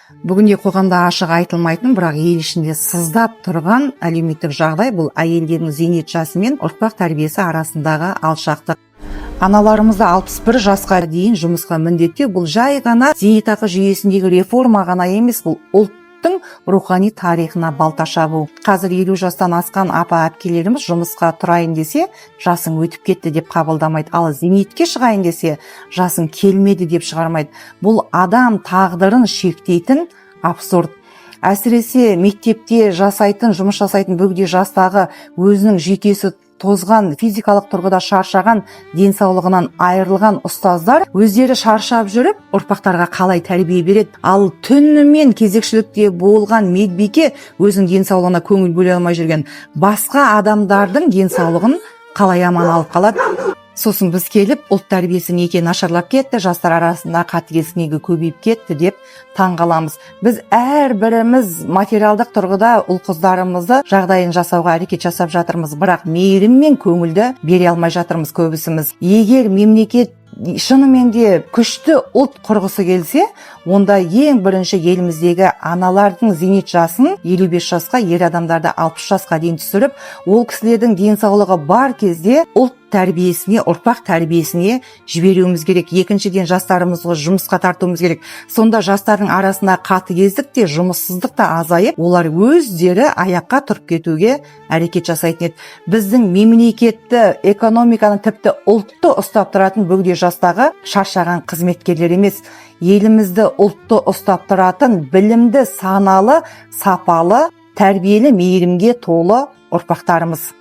Бүгінде қоғамда ашық айтылмайтын, бірақ ел ішінде сыздап тұрған әлеуметтік жағдай бұл әйелдердің зейнет жасы мен ұрпақ тәрбиесі арасындағы алшақтық. Аналарымызды 61 жасқа дейін жұмысқа міндеттеу бұл жай ғана зейнетақы жүйесіндегі реформа ғана емес, бұл ұлттың рухани тарихына балта шабу. Қазір 50 жастан асқан апа-әпкелеріміз жұмысқа тұрайын десе, жасың өтіп кетті деп қабылдамайды. Ал зейнетке шығайын десе, жасың келмеді деп шығармайды. Бұл адам тағдырын шектейтін абсурд. Әсіресе мектепте жұмыс жасайтын бөгде жастағы өзінің жүйкесі тозған, физикалық тұрғыда шаршаған, денсаулығынан айырылған ұстаздар өздері шаршап жүріп, ұрпақтарға қалай тәрбие береді? Ал түнімен кезекшілікте болған медбике өзінің денсаулығына көңіл бөле алмай жүрген басқа адамдардың денсаулығын қалай аман алып қалады? Сосын біз келіп, ұлт тәрбиесі неге нашарлап кетті, жастар арасында қатыгездік неге көбейіп кетті деп таңғаламыз. Біз әрбіріміз материалдық тұрғыда ұл-қыздарымызды жағдайын жасауға әрекет жасап жатырмыз, бірақ мейірім мен көңілді бере алмай жатырмыз көбісіміз. Егер мемлекет шынымен де күшті ұлт құрғысы келсе, онда ең бірінші еліміздегі аналардың зейнет жасын 55 жасқа, ер адамдарды 60 жасқа дейін түсіріп, ол кісілердің денсаулығы бар кезде ұлт тәрбиесіне, ұрпақ тәрбиесіне жіберуіміз керек. Екіншіден, жастарымызға жұмысқа тартуымыз керек. Сонда жастардың арасында қатыгездік те, жұмыссыздық та азайып, олар өздері аяққа тұрып кетуге әрекет жасайтын еді. Біздің мемлекетті, экономиканы, тіпті ұлтты ұстап тұратын бөгде жастағы шаршаған қызметкерлер емес, елімізді, ұлтты ұстап тұратын білімді, саналы, сапалы, тәрбиелі, мейірімге толы ұрпақтарымыз.